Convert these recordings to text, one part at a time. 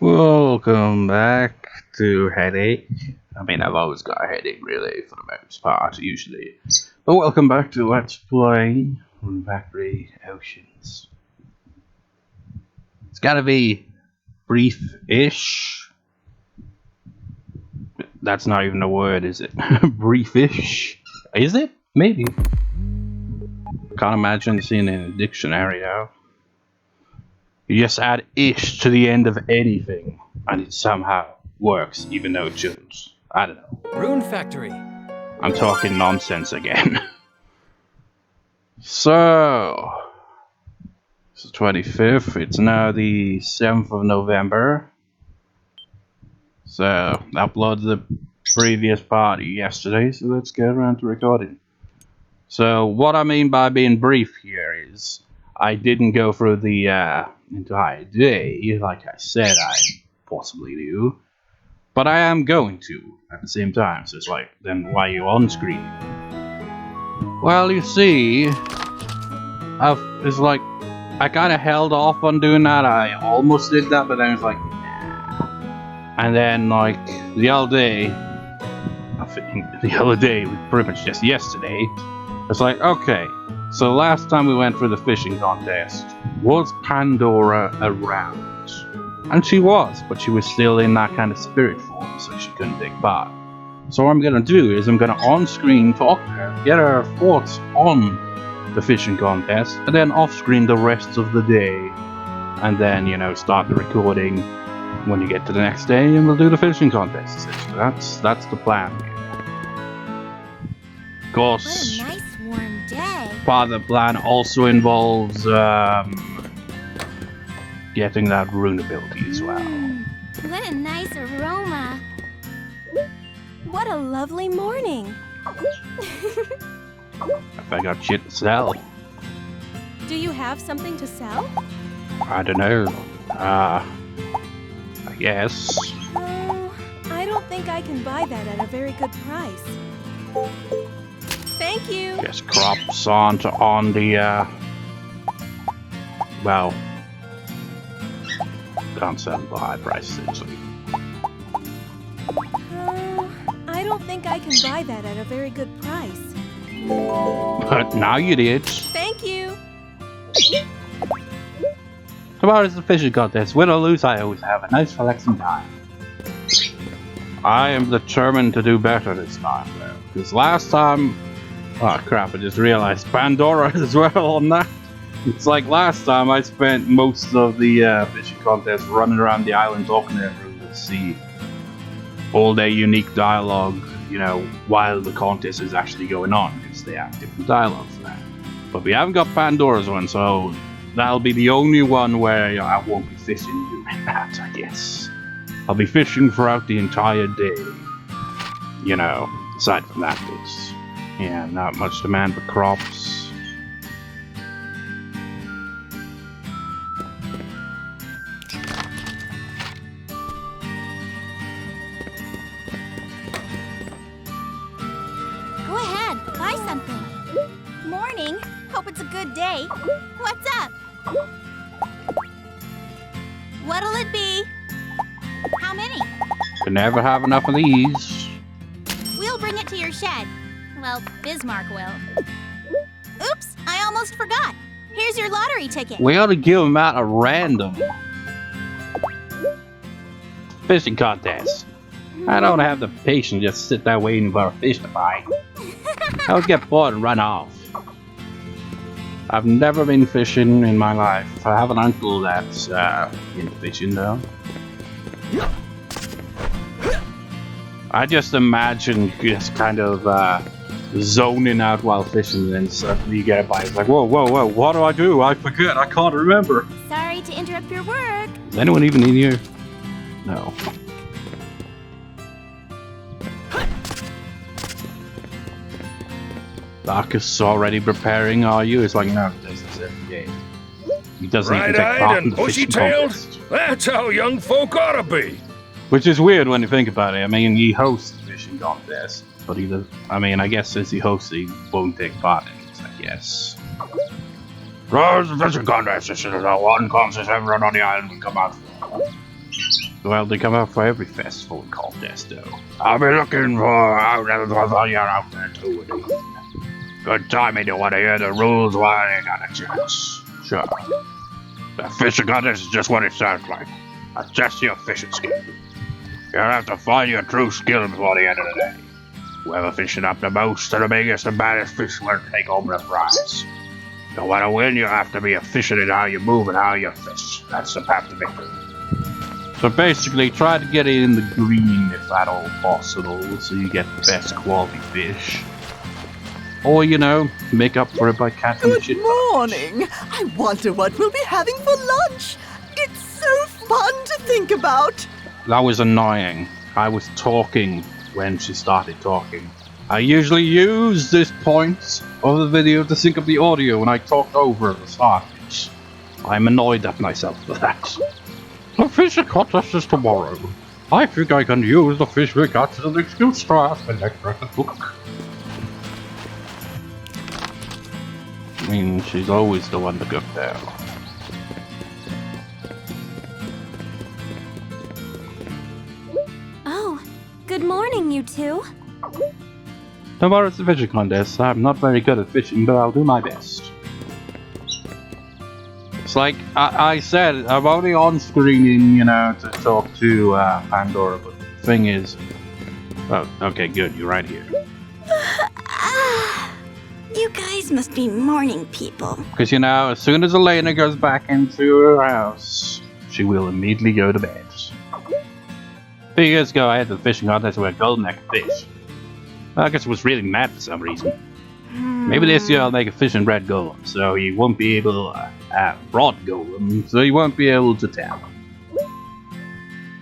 Welcome back to Headache. I mean, I've always got a headache, really, for the most part, usually. But welcome back to Let's Play Rune Factory Oceans. It's gotta be brief-ish. That's not even a word, is it? Briefish? Is it? Maybe. Can't imagine seeing it in a dictionary, though. You just add ish to the end of anything, and it somehow works, even though it shouldn't. I don't know. Rune Factory. I'm talking nonsense again. So, it's the 25th. It's now the 7th of November. So, I uploaded the previous party yesterday, so let's get around to recording. So, what I mean by being brief here is, I didn't go through the entire day, like I said I possibly do, but I am going to at the same time. So it's like, then why are you on screen? Well, you see, it's like I kind of held off on doing that. I almost did that, but then it's like, nah. And then like the other day, pretty much just yesterday, it's like, okay. So last time we went for the fishing contest, was Pandora around? And she was, but she was still in that kind of spirit form, so she couldn't take part. So what I'm gonna do is I'm gonna on-screen talk to her, get her thoughts on the fishing contest, and then off-screen the rest of the day. And then, you know, start the recording when you get to the next day, and we'll do the fishing contest. Essentially. That's the plan. Of course. What a nice warm day. Part of the plan also involves getting that rune ability as well. What a nice aroma. What a lovely morning. If I got shit to sell. Do you have something to sell? I don't know. I guess. I don't think I can buy that at a very good price. Thank you. Guess crops on the well, can't sell them for high prices actually. I don't think I can buy that at a very good price. But now you did. Thank you. Tomorrow is the fishing contest. Win or lose, I always have a nice relaxing time. I am determined to do better this time, though. Because last time... Oh crap, I just realized Pandora as well on that. It's like last time I spent most of the fishing contest running around the island talking to everyone to see all their unique dialogue, you know, while the contest is actually going on, because they have different dialogue for that. But we haven't got Pandora's one, so that'll be the only one where, you know, I won't be fishing doing that, I guess. I'll be fishing throughout the entire day, you know, aside from that bit. Yeah, not much demand for crops. Go ahead, buy something. Morning. Hope it's a good day. What's up? What'll it be? How many? Can never have enough of these. We'll bring it to your shed. Well, Bismark will. Oops, I almost forgot. Here's your lottery ticket. We ought to give them out at random. Fishing contest. I don't have the patience to just sit there waiting for a fish to bite. I would get bored and run off. I've never been fishing in my life. I have an uncle that's into fishing though. I just imagine just kind of zoning out while fishing, and then suddenly you get a bite. It's like, whoa, whoa, whoa, what do I do? I forget, I can't remember. Sorry to interrupt your work. Is anyone even in here? No. Darkus already preparing, are you? It's like, no, this is every day. He doesn't even take part Bright-eyed in and the fishing bushy-tailed? contest. That's how young folk ought to be. Which is weird when you think about it. I mean, he hosts the fishing contest, but he does. I mean, I guess since he hosts it, he won't take part in it, I guess. Rose the fishing contest. This is the one contest everyone on the island can come out for. Well, they come out for every festival and contest, though. I'll be looking for you're out there too. Good time, you want to hear the rules while I ain't got a chance. Sure. The fishing contest is just what it sounds like. Assess your fishing skill. You'll have to find your true skill before the end of the day. Whoever fishing up the most and the biggest and baddest fish will take home the prize. You want to win, you have to be efficient in how you move and how you fish. That's the path to victory. So basically, try to get it in the green if at all possible, so you get the best quality fish. Or, you know, make up for it by catching the shit. Good morning. I wonder what we'll be having for lunch. It's so fun to think about. That was annoying. I was talking when she started talking. I usually use this point of the video to sync up the audio when I talked over the start. I'm annoyed at myself for that. The fishing contest is tomorrow. I think I can use the fish we catch as an excuse to ask the next person to cook. I mean, she's always the one to cook there. Oh, good morning, you two. Tomorrow's the fishing contest. I'm not very good at fishing, but I'll do my best. It's like I said, I'm only on screening, you know, to talk to Pandora, but the thing is... Oh, okay, good, you're right here. You guys must be morning people. Because, you know, as soon as Elena goes back into her house, she will immediately go to bed. A few years ago, I had the fishing contest where golden-necked fish. Well, I guess it was really mad for some reason. Maybe this year I'll make a fish and bread golem, so you won't be able to... broad golem, so you won't be able to tell.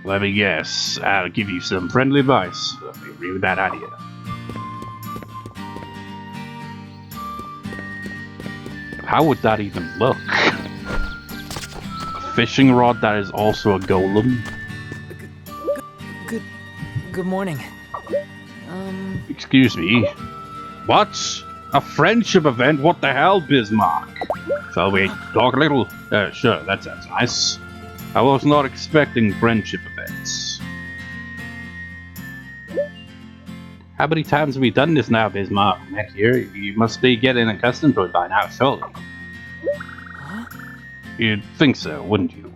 Let me guess, I'll give you some friendly advice. I agree with that idea. How would that even look? A fishing rod that is also a golem? Good morning. Excuse me. What? A friendship event? What the hell, Bismark? Shall we talk a little? Sure, that sounds nice. I was not expecting friendship events. How many times have we done this now, Bismark? Next year, you must be getting accustomed to it by now, surely. Huh? You'd think so, wouldn't you?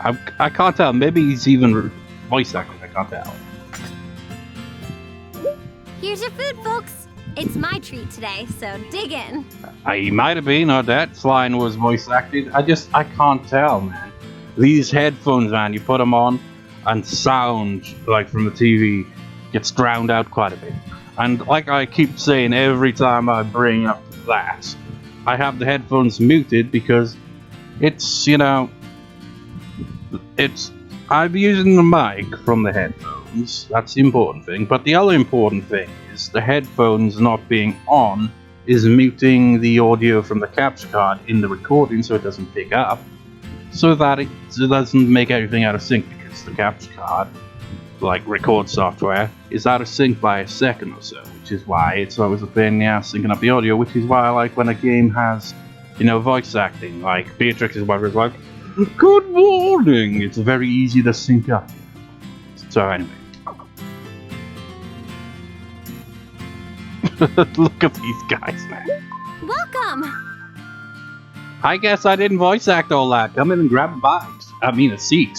I can't tell. Maybe he's even voice acting. I can't tell. Here's your food, folks. It's my treat today, so dig in. He might have been, or that line was voice acted. I can't tell, man. These headphones, man, you put them on, and sound, like from the TV, gets drowned out quite a bit. And like I keep saying every time I bring up that, I have the headphones muted because it's, you know, I'm using the mic from the headphones. That's the important thing. But the other important thing is the headphones not being on is muting the audio from the capture card in the recording so it doesn't pick up, so that it doesn't make everything out of sync, because the capture card, like record software, is out of sync by a second or so, which is why it's always a pain in the ass syncing up the audio, which is why I like when a game has, you know, voice acting, like Beatrix is what it's like, good morning! It's very easy to sync up. So anyway. Look at these guys, man. Welcome! I guess I didn't voice act all that. Come in and grab a bite. I mean a seat.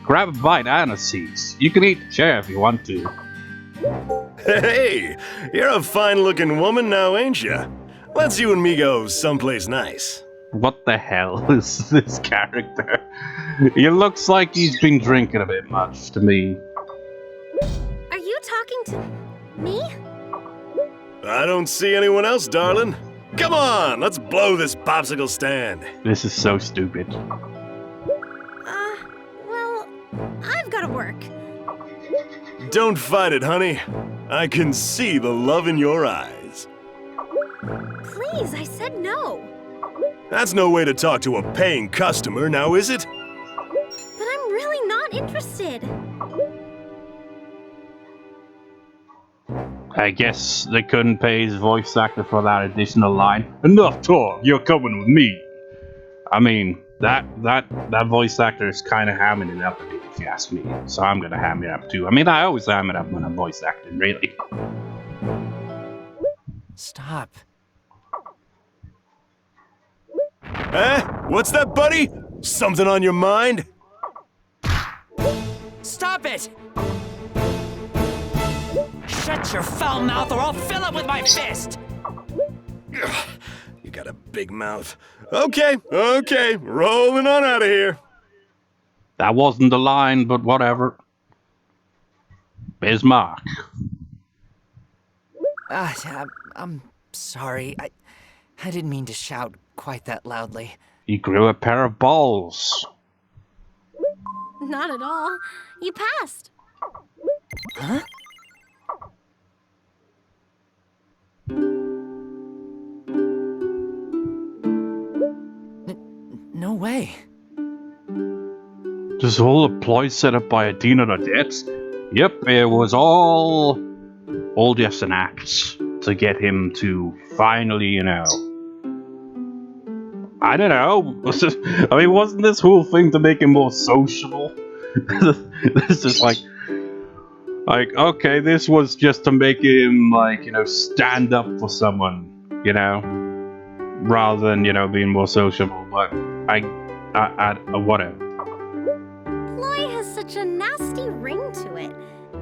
Grab a bite and a seat. You can eat the chair if you want to. Hey, you're a fine-looking woman now, ain't ya? Let's you and me go someplace nice. What the hell is this character? He looks like he's been drinking a bit much to me. Are you talking to me? I don't see anyone else, darling. Come on, let's blow this popsicle stand. This is so stupid. Well, I've gotta work. Don't fight it, honey. I can see the love in your eyes. Please, I said no. That's no way to talk to a paying customer, now is it? But I'm really not interested. I guess they couldn't pay his voice actor for that additional line. Enough talk, you're coming with me. I mean, that voice actor is kind of hamming it up a bit. if you ask me. So I'm gonna ham it up too. I mean, I always ham it up when I'm voice acting, really. Stop. What's that, buddy? Something on your mind? Stop it! Shut your foul mouth or I'll fill it with my fist! Ugh, you got a big mouth. Okay, rolling on out of here. That wasn't the line, but whatever. Bismark. I'm sorry. I didn't mean to shout quite that loudly. He grew a pair of balls. Not at all. You passed. Huh? No way. This whole ploy set up by Odette and Odette? Yep, it was all just an act to get him to finally, you know... I don't know. I mean, wasn't this whole thing to make him more sociable? This is like, okay, this was just to make him, like, you know, stand up for someone, you know, rather than, you know, being more sociable. But whatever. Ploy has such a nasty ring to it.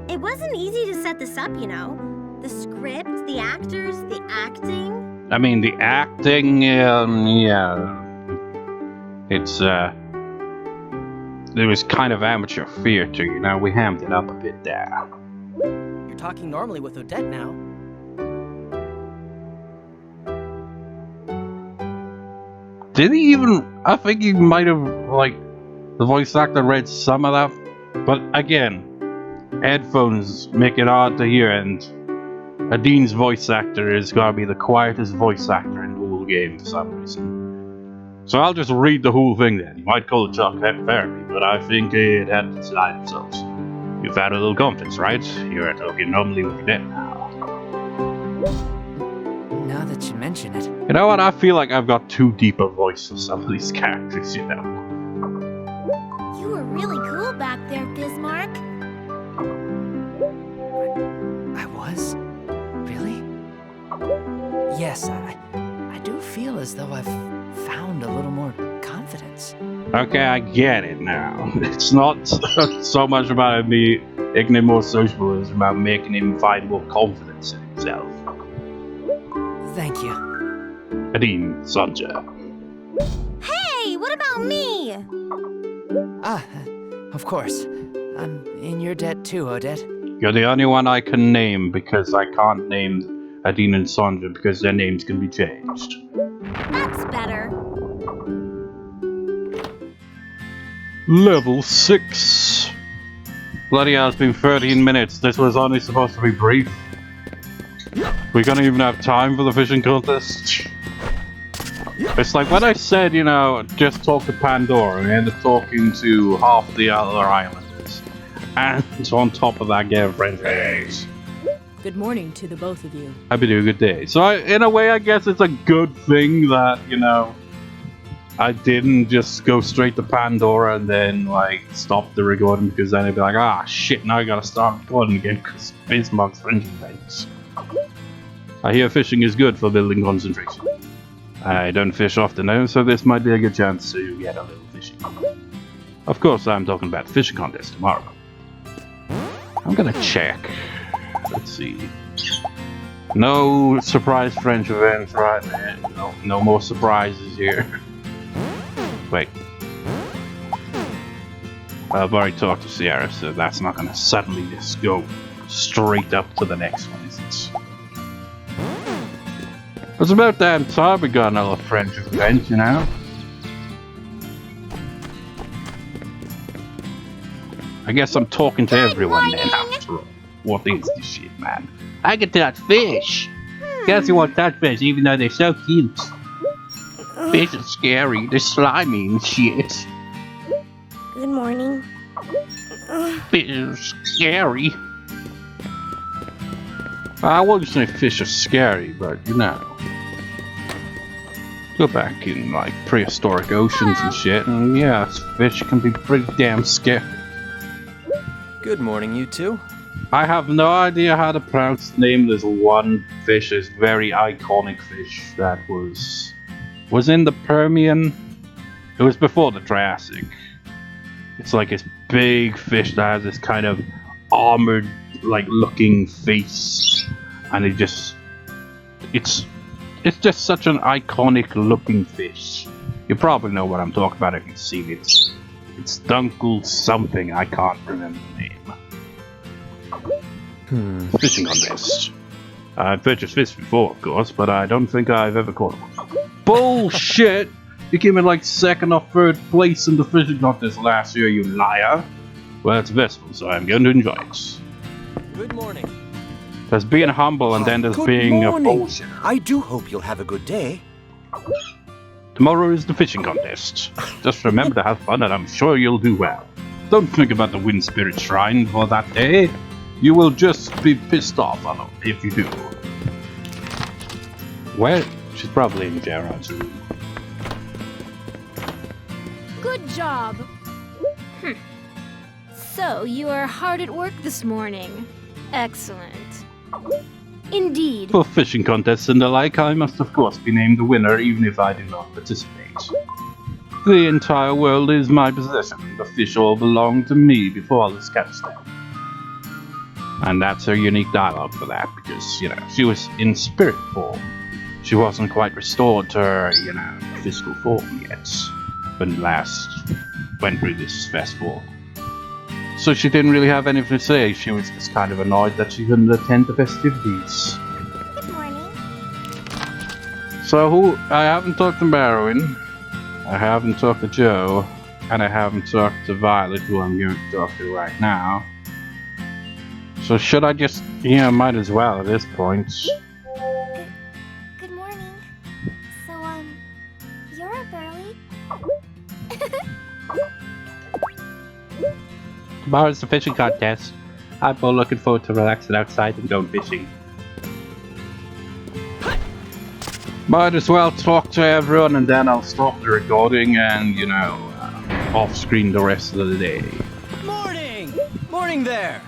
It wasn't easy to set this up, you know. The script, the actors, the acting. I mean, the acting, yeah, it's, there was kind of amateur theater, you know, we hammed it up a bit there. You're talking normally with Odette now. Did he even, I think he might have, like, the voice actor read some of that, but again, headphones make it hard to hear, and Adine's voice actor is gonna be the quietest voice actor in the whole game for some reason. So I'll just read the whole thing then. You might call it talk therapy, but I think it had its line themselves. You've had a little confidence, right? You're talking normally with Odette now. Now that you mention it. You know what? I feel like I've got too deep a voice for some of these characters, you know. You were really cool back there, Bismarck. I was? Really? Yes, I do feel as though I've found a little more confidence. Okay, I get it now. It's not so much about me making him more sociable, it's about making him find more confidence in himself. Thank you. Adine, Sanja. Hey, what about me? Of course. I'm in your debt too, Odette. You're the only one I can name because I can't name Adine and Sanja because their names can be changed. That's better. Level 6. Bloody hell, it's been 13 minutes. This was only supposed to be brief. We're gonna even have time for the fishing contest. It's like when I said, you know, just talk to Pandora, and I ended up talking to half the other islanders. And on top of that, get friends. Good morning to the both of you. Happy to do a good day. So in a way, I guess it's a good thing that, you know, I didn't just go straight to Pandora and then, like, stop the recording, because then it'd be like, ah, shit, now I gotta start recording again because Bismarck's French events. I hear fishing is good for building concentration. I don't fish often now, so this might be a good chance to get a little fishing. Of course, I'm talking about the fishing contest tomorrow. I'm gonna check. Let's see. No surprise French events, right? No more surprises here. Wait. I've already talked to Sierra, so that's not gonna suddenly just go straight up to the next one, is it? It's about damn time we got another French event, you know? I guess I'm talking to everyone then, after all. What is this shit, man? I can touch fish! Guess you won't touch fish, even though they're so cute. Fish are scary, they're slimy and shit. Good morning. Fish are scary. I wouldn't say fish are scary, but you know. Go back in like prehistoric oceans and shit, and yeah, fish can be pretty damn scary. Good morning, you two. I have no idea how to pronounce the name of this one fish, this very iconic fish that was in the Permian. It was before the Triassic. It's like this big fish that has this kind of armored, like, looking face, and it's just such an iconic looking fish. You probably know what I'm talking about if you've seen it. It's Dunkel something, I can't remember the name. Fishing contest. I've purchased fish before, of course, but I don't think I've ever caught one. Bullshit! You came in like second or third place in the fishing contest last year, you liar! Well, it's a festival, so I'm going to enjoy it. Good morning. There's being humble and then there's being a bullshit. I do hope you'll have a good day. Tomorrow is the fishing contest. Just remember to have fun and I'm sure you'll do well. Don't think about the Wind Spirit Shrine for that day. You will just be pissed off if you do. Where? She's probably in Gerard's room. Good job. So, you are hard at work this morning. Excellent. Indeed. For fishing contests and the like, I must of course be named the winner even if I do not participate. The entire world is my possession. The fish all belong to me before others catch them. And that's her unique dialogue for that, because, you know, she was in spirit form. She wasn't quite restored to her, you know, physical form yet, when last went through this festival. So she didn't really have anything to say. She was just kind of annoyed that she couldn't attend the festivities. Good morning. So I haven't talked to Barrowin, I haven't talked to Joe, and I haven't talked to Violet, who I'm going to talk to right now. So should I just, might as well at this point. Good morning. So, you're up early? Tomorrow's the fishing contest. I'm more looking forward to relaxing outside and going fishing. Might as well talk to everyone and then I'll stop the recording and, off screen the rest of the day. Morning! Morning there!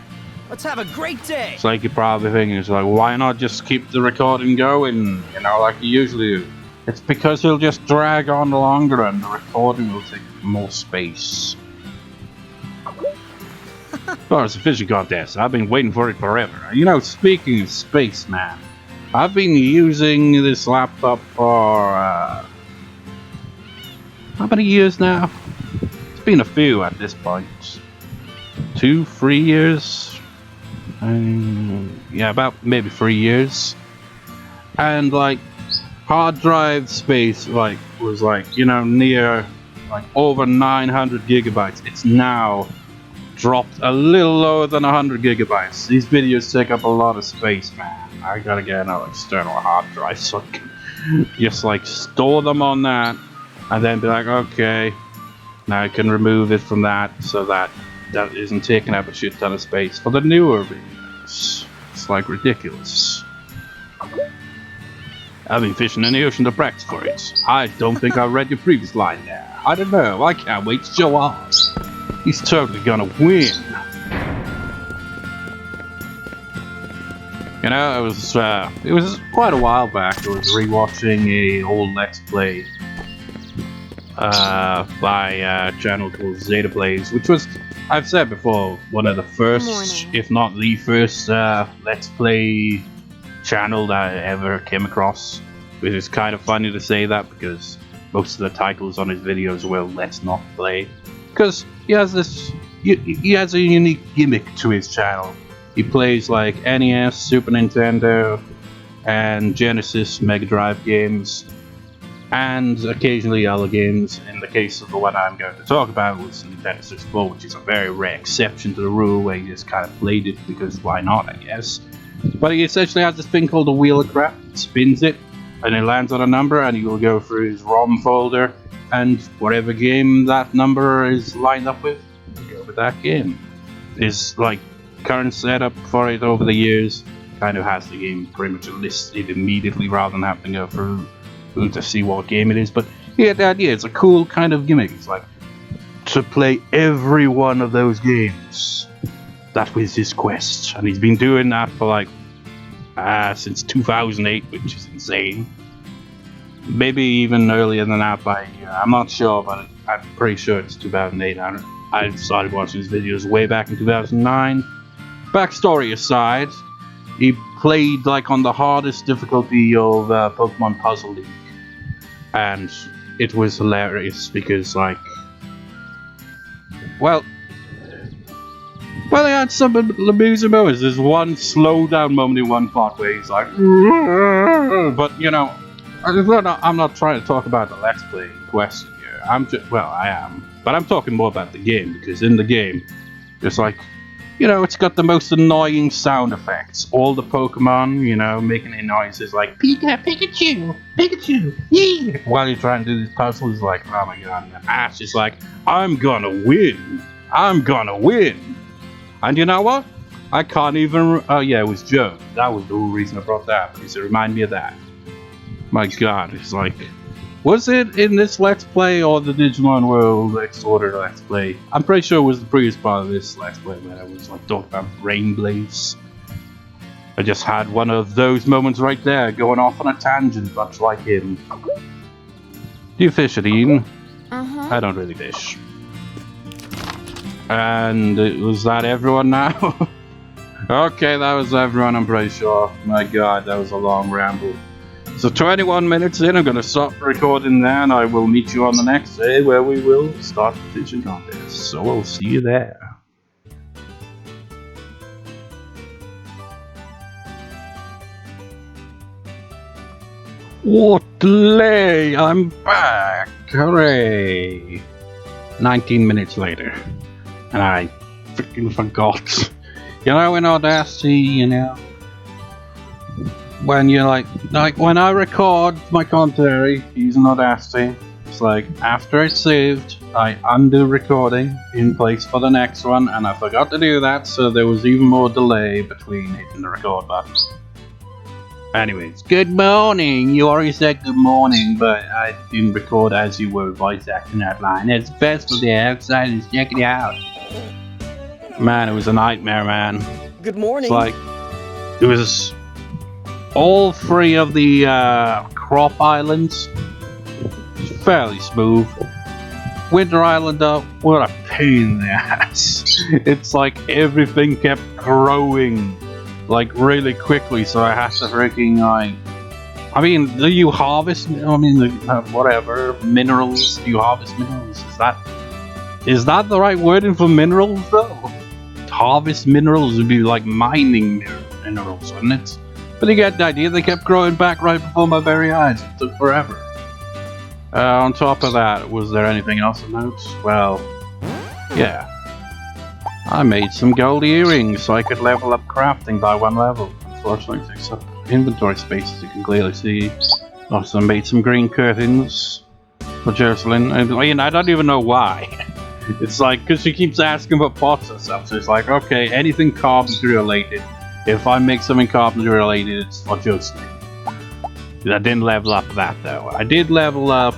Let's have a great day! It's like you're probably thinking, it's like, why not just keep the recording going, like you usually do? It's because it'll just drag on longer and the recording will take more space. Oh, it's a fishing contest. I've been waiting for it forever. Speaking of space, man, I've been using this laptop for, how many years now? It's been a few at this point. 2, 3 years? Yeah, about maybe 3 years. And, hard drive space, was, near, over 900 gigabytes. It's now dropped a little lower than 100 gigabytes. These videos take up a lot of space, man. I gotta get an external hard drive so I can just store them on that and then be like, okay, now I can remove it from that so that isn't taking up a shit ton of space for the newer videos. It's ridiculous. I've been fishing in the ocean to practice for it. I don't think I read your previous line there. I don't know, I can't wait to show off. He's totally gonna win. It was quite a while back. I was rewatching a old Let's Play by a channel called Zeta Plays, which was, I've said before, one of the first, if not the first, Let's Play channel that I ever came across. Which is kind of funny to say that because most of the titles on his videos were Let's Not Play. Because he has a unique gimmick to his channel. He plays NES, Super Nintendo, and Genesis Mega Drive games, and occasionally other games. In the case of the one I'm going to talk about was Nintendo 64, which is a very rare exception to the rule where he just kind of played it because why not, I guess. But he essentially has this thing called a wheel of crap. He spins it, and it lands on a number, and he will go through his ROM folder, and whatever game that number is lined up with, go with that game. His current setup for it over the years kind of has the game pretty much listed immediately rather than having to go through to see what game it is. But yeah, the idea, it's a cool kind of gimmick. It's to play every one of those games that was his quest, and he's been doing that for like since 2008, which is insane. Maybe even earlier than that by a year. I'm not sure, but I'm pretty sure it's 2008. I started watching his videos way back in 2009. Backstory aside, he played like on the hardest difficulty of Pokemon Puzzle League, and it was hilarious because like, well, they had some amusing moments. There's one slow down moment in one part where he's like, but you know, I'm not trying to talk about the Let's Play question here. I am, but I'm talking more about the game, because in the game, it's like, you know, it's got the most annoying sound effects. All the Pokemon, you know, making their noises like Pika, Pikachu, Pikachu, yeah. While you're trying to do this puzzle, it's like, oh my god, and Ash is like, I'm gonna win. And you know what? I can't even. Oh yeah, it was Joe. That was the whole reason I brought that, because it reminded me of that. My god, it's like, was it in this Let's Play or the Digimon World Next Order Let's Play? I'm pretty sure it was the previous part of this Let's Play where I was like talking about brain blades. I just had one of those moments right there, going off on a tangent, much like him. Do you fish it, Ian? I don't really fish. And was that everyone now? Okay, that was everyone, I'm pretty sure. My god, that was a long ramble. So 21 minutes in, I'm going to stop recording there, and I will meet you on the next day where we will start the fishing contest. So we'll see you there. What delay! I'm back! Hooray! 19 minutes later. And I freaking forgot. You know, in Audacity, you know, when you're like when I record my commentary using Audacity, it's like after it's saved, I undo recording in place for the next one, and I forgot to do that, so there was even more delay between hitting the record button. Anyways, good morning. You already said good morning, but I didn't record as you were voice acting that line. It's a festival day outside, and check it out. Man, it was a nightmare, man. Good morning. It's like, it was all three of the crop islands, fairly smooth. Winter Island up, what a pain in the ass. It's like everything kept growing like really quickly, so I had to freaking like, I mean, do you harvest, I mean, whatever, minerals, do you harvest minerals? Is that the right wording for minerals though? Harvest minerals would be like mining minerals, wouldn't it? But you get the idea, they kept growing back right before my very eyes. It took forever. On top of that, was there anything else to note? Well, yeah. I made some gold earrings so I could level up crafting by 1 level. Unfortunately, it takes up inventory space, as you can clearly see. Also made some green curtains for Jocelyn. I mean, I don't even know why. It's like, because she keeps asking for pots and stuff, so it's like, okay, anything carpentry related. If I make something carpentry related, it's for Jocelyn. I didn't level up that though. I did level up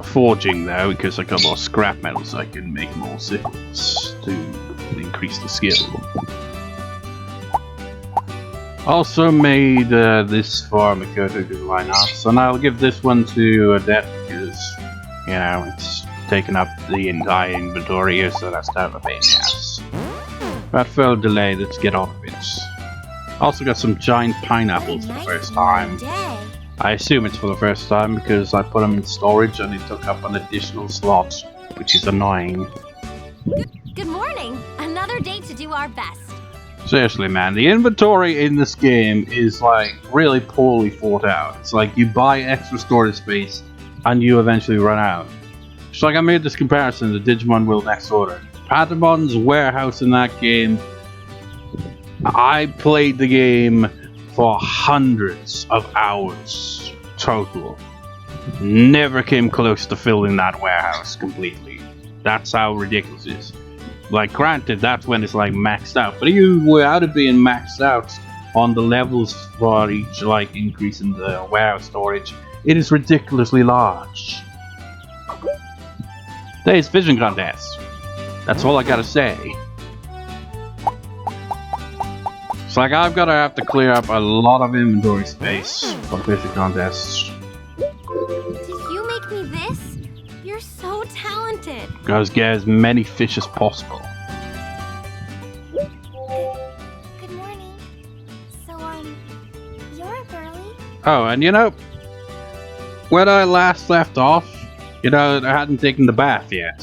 forging though, because I got more scrap metal, so I can make more sickles to increase the skill. Also made this for Makoto Design Arts, and I'll give this one to Odette because, you know, it's taken up the entire inventory here, so that's kind of a pain in the ass. That fell delay, let's get off of it. Also got some giant pineapples for the first time. I assume it's for the first time because I put them in storage and it took up an additional slot, which is annoying. Good morning. Another day to do our best. Seriously, man, the inventory in this game is like really poorly thought out. It's like you buy extra storage space and you eventually run out. It's like I made this comparison to Digimon World Next Order. Patamon's warehouse in that game, I played the game for hundreds of hours total. Never came close to filling that warehouse completely. That's how ridiculous it is. Like, granted, that's when it's like maxed out, but you without it being maxed out on the levels for each like increase in the warehouse storage, it is ridiculously large. Today's fishing contest. That's all I gotta say. It's like I've gotta have to clear up a lot of inventory space for fishing contests. Did you make me this? You're so talented. Gotta get as many fish as possible. Good morning. So, you're up early? Oh, and you know, when I last left off, you know, I hadn't taken the bath yet.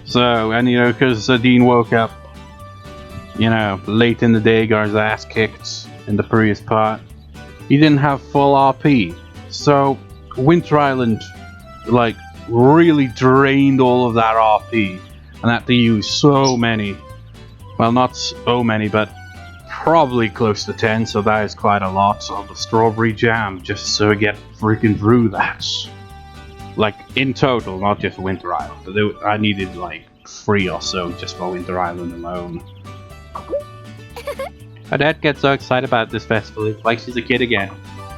So, and you know, because Dean woke up, you know, late in the day, got his ass kicked in the previous part, he didn't have full RP. So, Winter Island, like, really drained all of that RP and had to use so many, well, not so many, but probably close to 10, so that is quite a lot of the strawberry jam just so I get freaking through that. Like, in total, not just Winter Island, but I needed like 3 or so just for Winter Island alone. Odette gets so excited about this festival, it's like she's a kid again.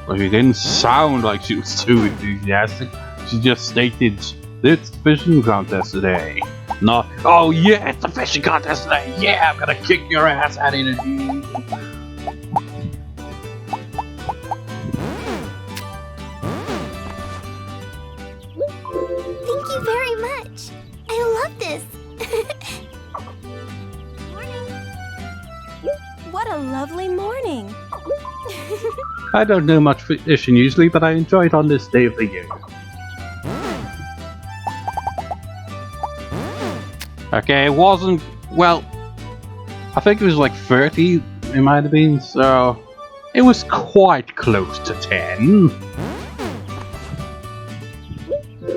But she didn't sound like she was too enthusiastic. She just stated, it's the fishing contest today. Not, oh yeah, it's the fishing contest today. Yeah, I'm gonna kick your ass out in a Dean. Thank you very much. I love this. What a lovely morning. I don't do much fishing usually, but I enjoy it on this day of the year. Okay, it wasn't, well, I think it was like 30, it might have been, so it was quite close to 10.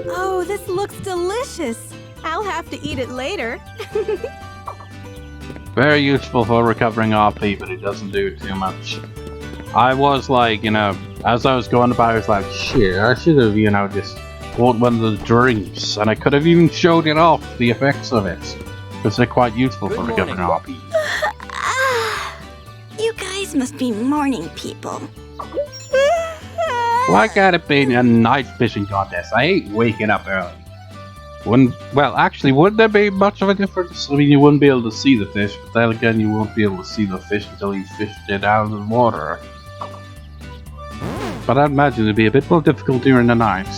Oh, this looks delicious. I'll have to eat it later. Very useful for recovering RP, but it doesn't do too much. I was like, you know, as I was going about, I was like, shit, I should have, you know, just bought one of the drinks, and I could have even showed it off, the effects of it, because they're quite useful for recovering RP. You guys must be morning people. Why can't it be a night fishing contest? I hate waking up early. Well, actually, wouldn't there be much of a difference? I mean, you wouldn't be able to see the fish, but then again, you won't be able to see the fish until you fished it out of the water. But I'd imagine it'd be a bit more difficult during the night.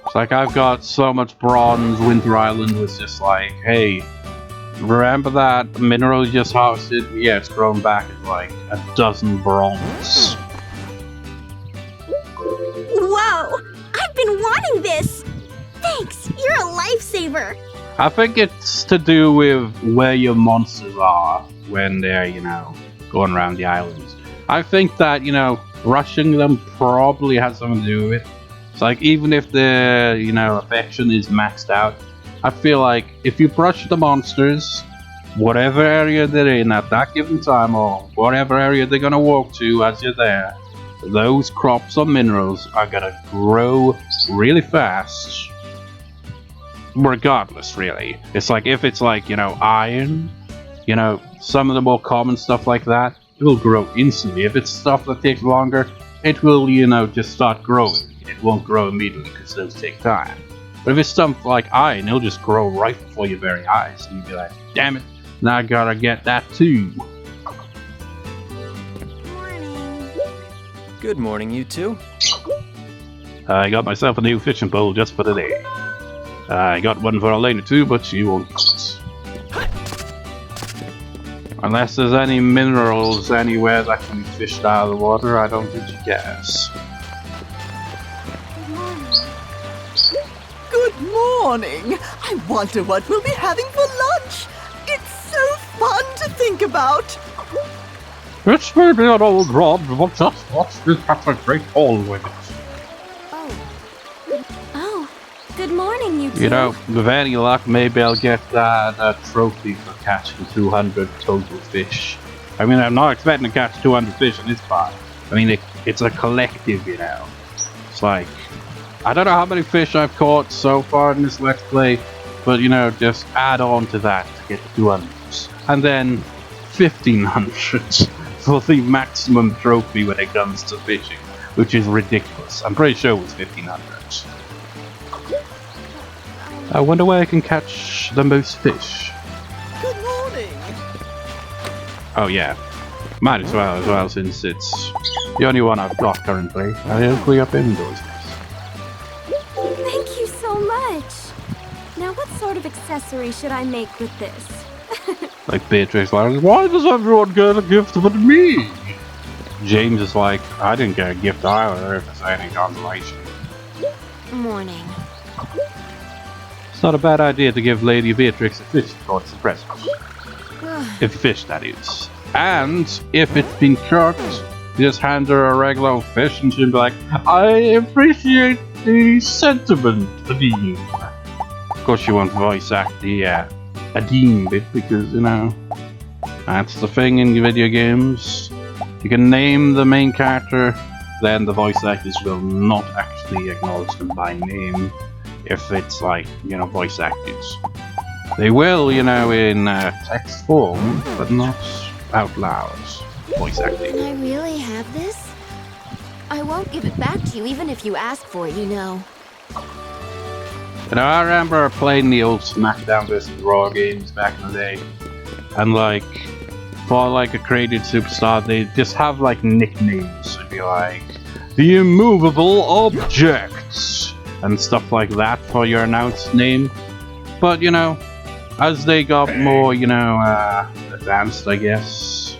It's like I've got so much bronze, Winter Island was just like, hey, remember that mineral you just harvested? Yeah, it's grown back as like a dozen bronze. Whoa! I've been wanting this! Thanks, you're a lifesaver! I think it's to do with where your monsters are when they're, you know, going around the islands. I think that, you know, rushing them probably has something to do with it. It's like, even if their, you know, affection is maxed out, I feel like if you brush the monsters, whatever area they're in at that given time, or whatever area they're gonna walk to as you're there, those crops or minerals are gonna grow really fast. Regardless, really. It's like, if it's like, you know, iron, you know, some of the more common stuff like that, it will grow instantly. If it's stuff that takes longer, it will, you know, just start growing. It won't grow immediately because those take time. But if it's stuff like iron, it'll just grow right before your very eyes. And you'll be like, damn it, now I gotta get that too. Good morning, you two. I got myself a new fishing pole just for today. I got one for Elena too, but she won't use it. Unless there's any minerals anywhere that can be fished out of the water, I don't think she cares. Good morning. I wonder what we'll be having for lunch. It's so fun to think about. It's maybe an old rod, but just watch this have a great haul with it. Oh, good morning, you two. You know, with any luck, maybe I'll get that trophy for catching 200 total fish. I mean, I'm not expecting to catch 200 fish in this part. I mean, it's a collective, you know. It's like, I don't know how many fish I've caught so far in this Let's Play, but you know, just add on to that to get 200. And then 1500 for the maximum trophy when it comes to fishing, which is ridiculous. I'm pretty sure it was 1500. I wonder where I can catch the most fish. Good morning. Oh yeah, might as well since it's the only one I've got currently. I'll clean up indoors. Thank you so much. Now, what sort of accessory should I make with this? Like Beatrix, like, why does everyone get a gift but me? James is like, I didn't get a gift either, if there's any consolation. Morning. It's not a bad idea to give Lady Beatrix a fish towards the present. If fish, that is. And if it's been cooked, you just hand her a regular fish and she'll be like, I appreciate the sentiment, Adine. Of course you won't voice act the Adine bit because, you know, that's the thing in video games. You can name the main character, then the voice actors will not actually acknowledge them by name if it's like, you know, voice actors. They will, you know, in text form, but not out loud voice acting. Can I really have this? I won't give it back to you even if you ask for it, you know. You know, I remember playing the old SmackDown vs. Raw games back in the day, and like, for like a created superstar, they just have like nicknames. It'd be like, the immovable objects, and stuff like that for your announced name. But, you know, as they got more, you know, advanced, I guess.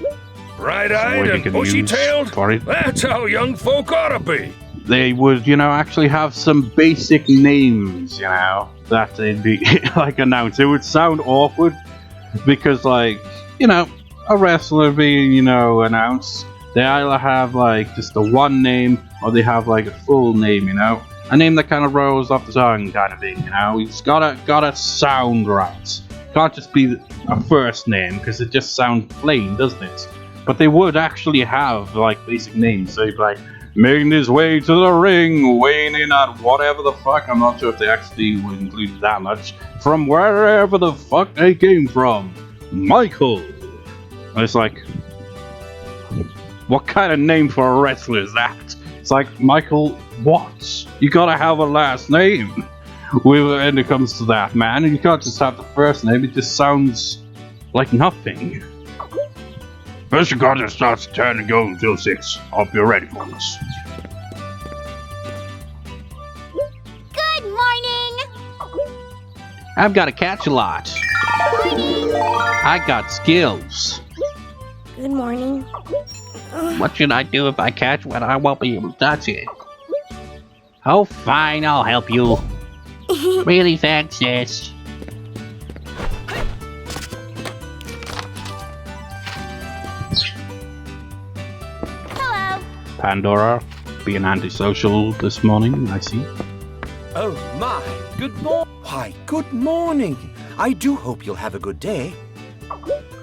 Bright-eyed and bushy-tailed? That's how young folk ought to be. They would, you know, actually have some basic names, you know, that they'd be, like, announced. It would sound awkward, because, like, you know, a wrestler being, you know, announced, they either have, like, just the one name, or they have, like, a full name, you know? A name that kind of rolls off the tongue, kind of thing, you know? It's gotta sound right. Can't just be a first name, because it just sounds plain, doesn't it? But they would actually have, like, basic names. So you'd be like, making his way to the ring, weighing in at whatever the fuck. I'm not sure if they actually would include that much. From wherever the fuck they came from. Michael. And it's like, what kind of name for a wrestler is that? It's like, Michael, what? You gotta have a last name. When it comes to that, man. You can't just have the first name. It just sounds like nothing. First, gotta start to turn and go until 6. Hope you're ready for this. Good morning! I've got to catch a lot. I got skills. Good morning. What should I do if I catch one? I won't be able to touch it. Oh, fine, I'll help you. Really, thanks, sis. Hello. Pandora, being antisocial this morning, I see. Oh my, good morning. Why, good morning. I do hope you'll have a good day.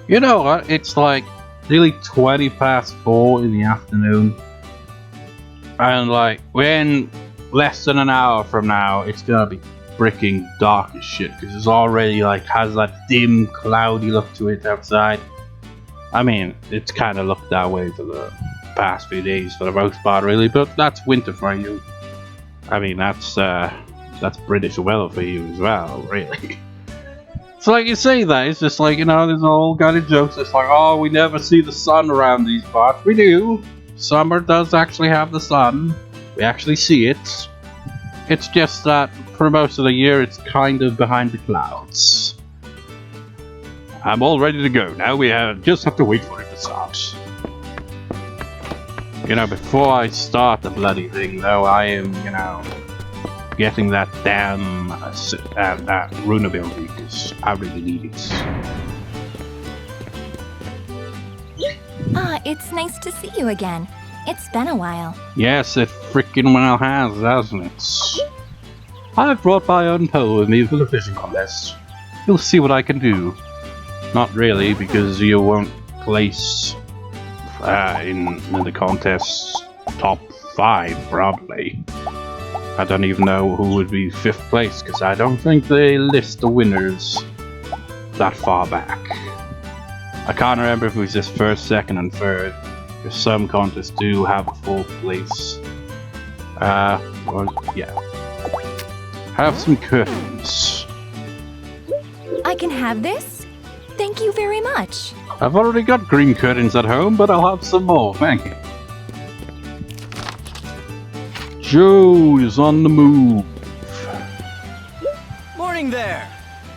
You know what? It's like nearly 20 past 4 in the afternoon. And like, when less than an hour from now, it's gonna be freaking dark as shit. Because it's already like, has that dim, cloudy look to it outside. I mean, it's kind of looked that way for the past few days for the most part, really. But that's winter for you. I mean, that's British weather for you as well, really. It's like you say that, it's just like, you know, there's all kind of jokes. It's like, oh, we never see the sun around these parts. We do. Summer does actually have the sun. We actually see it. It's just that for most of the year, it's kind of behind the clouds. I'm all ready to go now. We just have to wait for it to start. You know, before I start the bloody thing, though, I am, you know, getting that damn that Rune ability, because I really need it. Ah, it's nice to see you again. It's been a while. Yes, it freaking well has, hasn't it? I've brought my own pole with me for the fishing contest. You'll see what I can do. Not really, because you won't place in the contest top 5, probably. I don't even know who would be 5th place, because I don't think they list the winners that far back. I can't remember if it was just 1st, 2nd, and 3rd, because some contests do have a 4th place. Well, yeah. Have some curtains. I can have this? Thank you very much. I've already got green curtains at home, but I'll have some more, thank you. Joe is on the move. Morning there.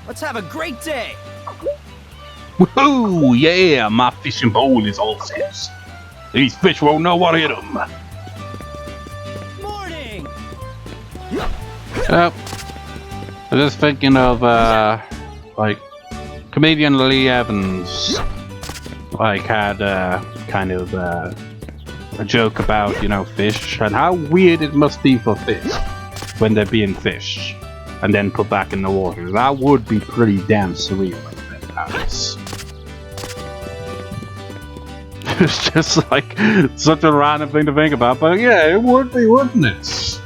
Let's have a great day. Woohoo! Yeah, my fishing pole is all set. These fish won't know what hit them. Morning. I'm just thinking of like comedian Lee Evans, like had kind of a joke about, you know, fish and how weird it must be for fish when they're being fished and then put back in the water. That would be pretty damn surreal, I think, about this. It's just like such a random thing to think about, but yeah, it would be, wouldn't it?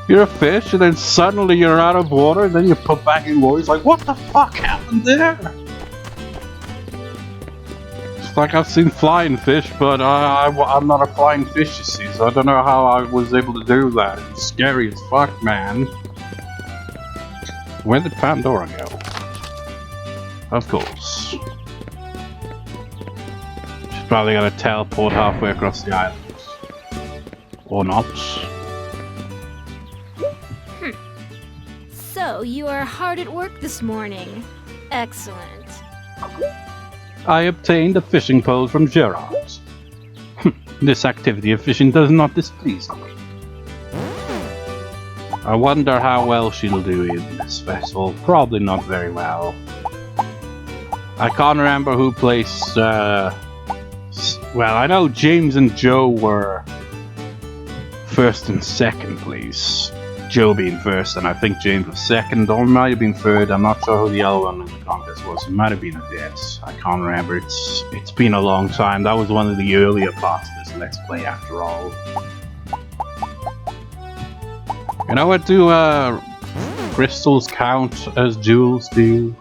You're a fish, and then suddenly you're out of water, and then you put back in water. It's like, what the fuck happened there? It's like I've seen flying fish, but I'm not a flying fish, you see, so I don't know how I was able to do that. It's scary as fuck, man. Where did Pandora go? Of course. She's probably gonna teleport halfway across the island. Or not. So, you are hard at work this morning. Excellent. I obtained a fishing pole from Gerard. This activity of fishing does not displease me. I wonder how well she'll do in this vessel. Probably not very well. I can't remember who placed, well, I know James and Joe were first and second place. Joe being first, and I think James was second, or might have been third. I'm not sure who the other one in the contest was. It might have been Odette. I can't remember. It's been a long time. That was one of the earlier parts of this Let's Play, after all. You know what do crystals count as jewels do?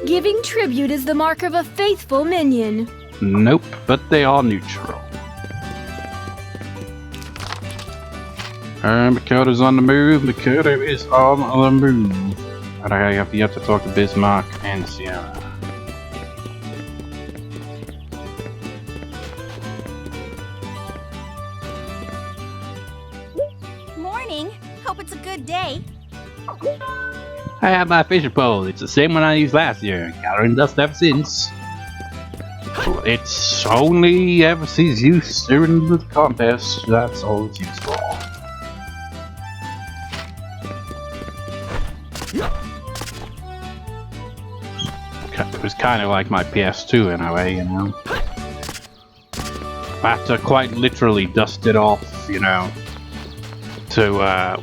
Giving tribute is the mark of a faithful minion. Nope, but they are neutral. Makoto's on the move. Makoto is on the move. And I have yet to talk to Bismark and Sierra. Morning. Hope it's a good day. I have my fishing pole. It's the same one I used last year. Gathering dust ever since. It's only ever sees use during the contest. That's all it's used for. It was kind of like my PS2 in a way, you know. I had to quite literally dust it off, you know, to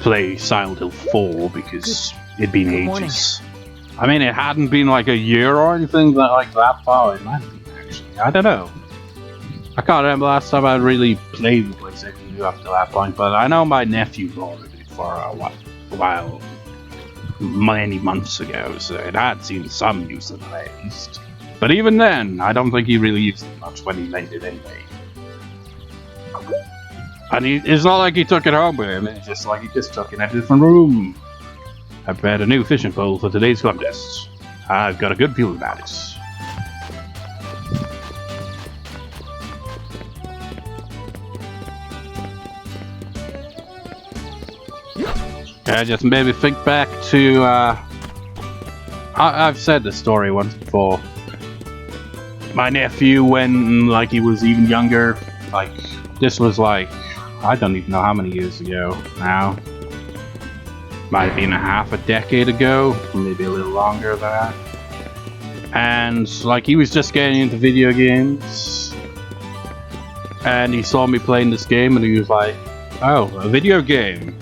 play Silent Hill 4 because it'd been ages. I mean, it hadn't been like a year or anything like that far. It might have been, actually. I don't know. I can't remember last time I really played the PlayStation 2 up to that point, but I know my nephew borrowed it for a while. Many months ago, so it had seen some use of it at least. But even then, I don't think he really used it much when he made it anyway. And it's not like he took it home with him, it's just like he just took it in a different room. I prepared a new fishing pole for today's contest. I've got a good feeling about it. I just maybe think back to, I've said this story once before. My nephew, when, like, he was even younger, like, this was like, I don't even know how many years ago now. Might have been a half a decade ago, maybe a little longer than that. And, like, he was just getting into video games. And he saw me playing this game and he was like, oh, a video game.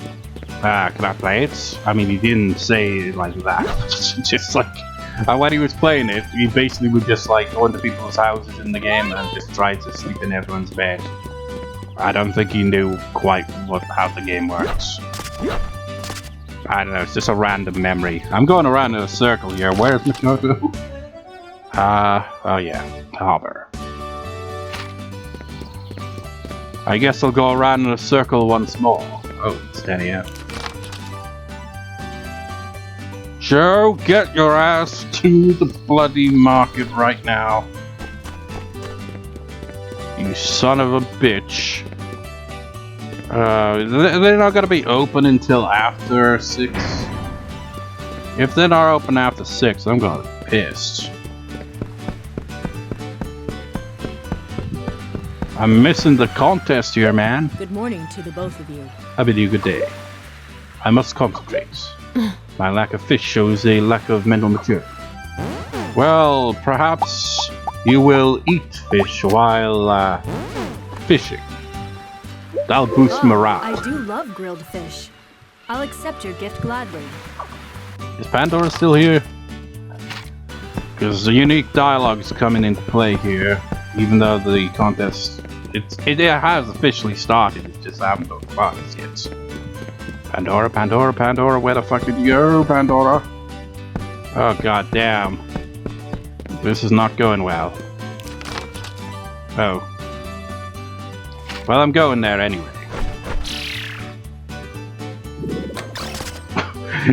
Can I play it? I mean, he didn't say it like that. Just like, when he was playing it, he basically would just like go into people's houses in the game and just try to sleep in everyone's bed. I don't think he knew quite how the game works. I don't know, it's just a random memory. I'm going around in a circle here. Where's Makoto? Oh yeah, harbor. I guess I'll go around in a circle once more. Oh, steady up. Joe, get your ass to the bloody market right now. You son of a bitch. They're not gonna be open until after 6. If they're not open after 6, I'm gonna be pissed. I'm missing the contest here, man. Good morning to the both of you. I bid you good day. I must concentrate. My lack of fish shows a lack of mental maturity. Well, perhaps you will eat fish while fishing. That'll boost morale. I do love grilled fish. I'll accept your gift gladly. Is Pandora still here? Because the unique dialogue is coming into play here, even though the contest it has officially started. It just haven't gone fast yet. Pandora, Pandora, Pandora, where the fuck did you go, Pandora? Oh god damn. This is not going well. Oh. Well, I'm going there anyway.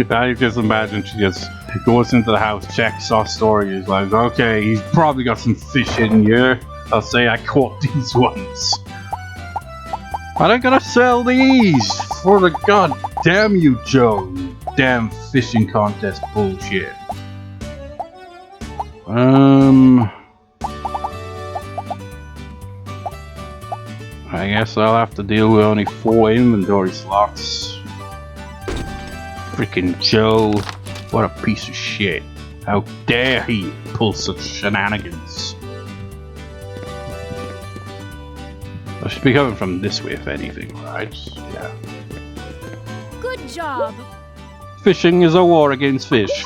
I just imagine she just goes into the house, checks our story, is like, okay, he's probably got some fish in here. I'll say I caught these ones. But I gotta sell these! For the god damn you, Joe! You damn fishing contest bullshit. I guess I'll have to deal with only 4 inventory slots. Freaking Joe. What a piece of shit. How dare he pull such shenanigans. I should be coming from this way if anything, right? Yeah. Good job. Fishing is a war against fish.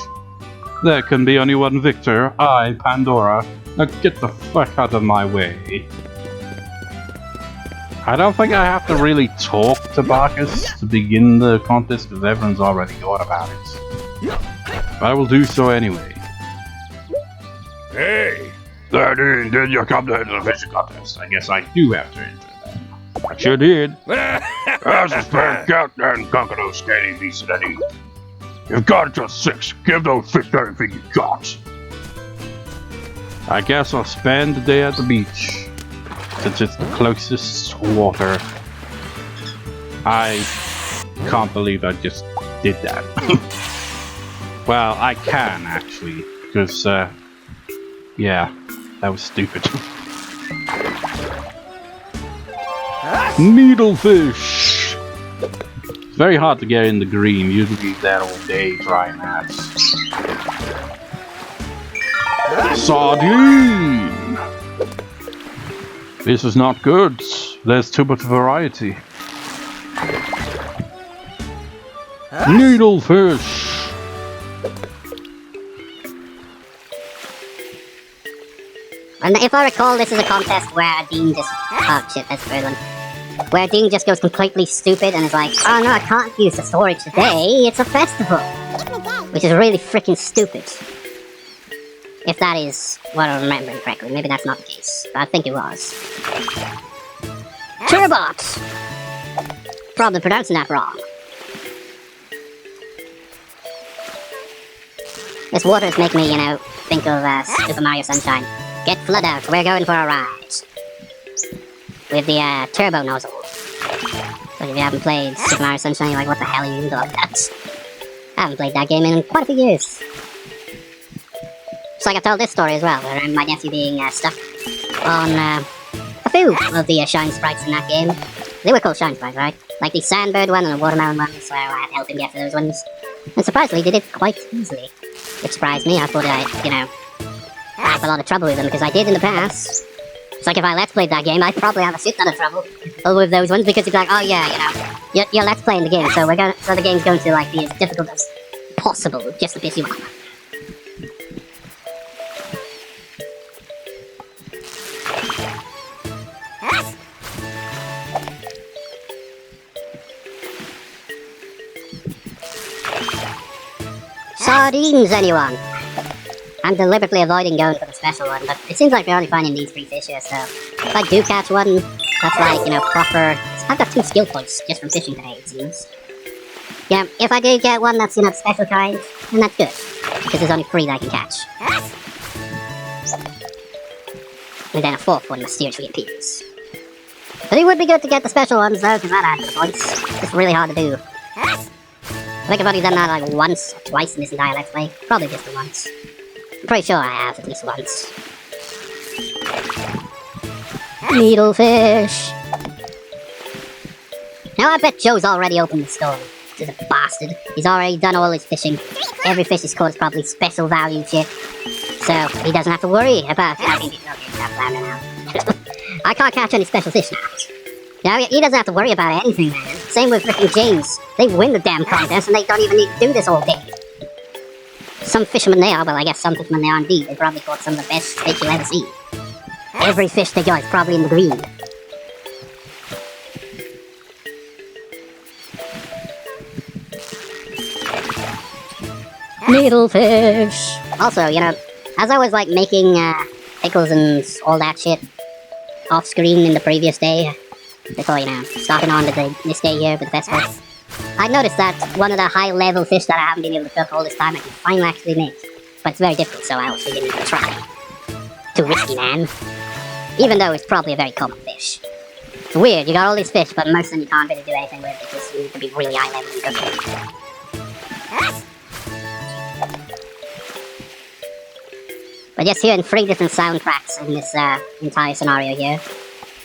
There can be only one victor, I, Pandora. Now get the fuck out of my way. I don't think I have to really talk to Bacchus to begin the contest because everyone's already thought about it. But I will do so anyway. Hey! Did you come to the fishing contest? I guess I do have to enter that. I sure did. As a spare cat and conquer those skinny beasts that eat. You've got just 6. Give those fish everything you got. I guess I'll spend the day at the beach. Since it's the closest water. I can't believe I just did that. Well, I can actually, because yeah, that was stupid. Needlefish! It's very hard to get in the green, usually that all day trying that. Sardine! This is not good. There's too much variety. Needlefish! And if I recall, this is a contest where Dean just... Oh shit, that's Berlin. Where Dean just goes completely stupid and is like, oh no, I can't use the storage today, it's a festival! Which is really freaking stupid. If that is what I'm remembering correctly. Maybe that's not the case, but I think it was. Turbot! Probably pronouncing that wrong. This water is making me, you know, think of Super Mario Sunshine. Get flood out, we're going for a ride. With the turbo nozzle. So if you haven't played Super Mario Sunshine, you're like, what the hell are you even talking about? I haven't played that game in quite a few years. Just like I've told this story as well, where my nephew being stuck on a few of the shine sprites in that game. They were called shine sprites, right? Like the sandbird one and the watermelon one, so I had to help him get for those ones. And surprisingly, they did quite easily. Which surprised me. I thought I'd, you know, have a lot of trouble with them, because I did in the past. It's like if I let's played that game, I'd probably have a shit ton of trouble with those ones, because it's like, oh yeah, you know, you're let's playing the game, so the game's going to like be as difficult as possible, just to piss you off. Sardines, anyone? I'm deliberately avoiding going for the special one, but it seems like we're only finding these 3 fish here, so if I do catch one, that's like, you know, proper... I've got 2 skill points just from fishing today, it seems. Yeah, if I do get one that's, special kind, then that's good. Because there's only 3 that I can catch. And then a 4th one mysteriously appears. But it would be good to get the special ones though, because that adds points. It's really hard to do. I think I've only done that like once or twice in this entire Let's Play. Probably just the once. I'm pretty sure I have at least once. Needlefish. Now I bet Joe's already opened the store. He's a bastard. He's already done all his fishing. Every fish he's caught is probably special value shit. So he doesn't have to worry about having to I can't catch any special fish now. He doesn't have to worry about anything, man. Same with freaking James. They win the damn contest and they don't even need to do this all day. Some fishermen they are, well I guess some fishermen they are indeed. They probably caught some of the best fish you'll ever see. Every fish they got is probably in the green. Needlefish. Also, as I was like making pickles and all that shit off screen in the previous day, before starting on this day here with the festival, I noticed that one of the high level fish that I haven't been able to cook all this time I can finally actually make. But it's very difficult, so I obviously didn't even try. Too risky, man. Even though it's probably a very common fish. It's weird, you got all these fish, but most of them you can't really do anything with because you need to be really high level in cooking. But just hearing 3 different soundtracks in this entire scenario here.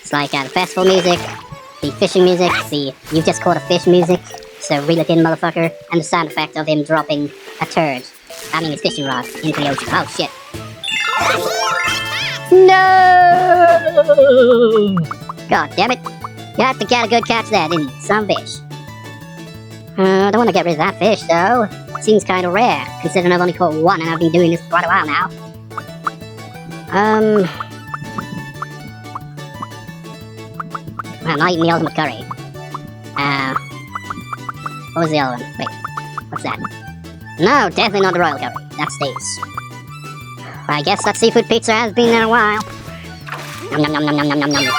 It's like the festival music, the fishing music, the you've just caught a fish music, so reel it in motherfucker, and the sound effect of him dropping a turd, his fishing rod, into the ocean. Oh shit. No! God damn it. You had to get a good catch there, didn't you? Some fish. I don't want to get rid of that fish though. It seems kind of rare, considering I've only caught 1 and I've been doing this for quite a while now. I'm not eating the ultimate curry. What was the other one? Wait, what's that? No, definitely not the royal curry. That stays. Well, I guess that seafood pizza has been there a while. Nom nom nom nom nom nom nom nom.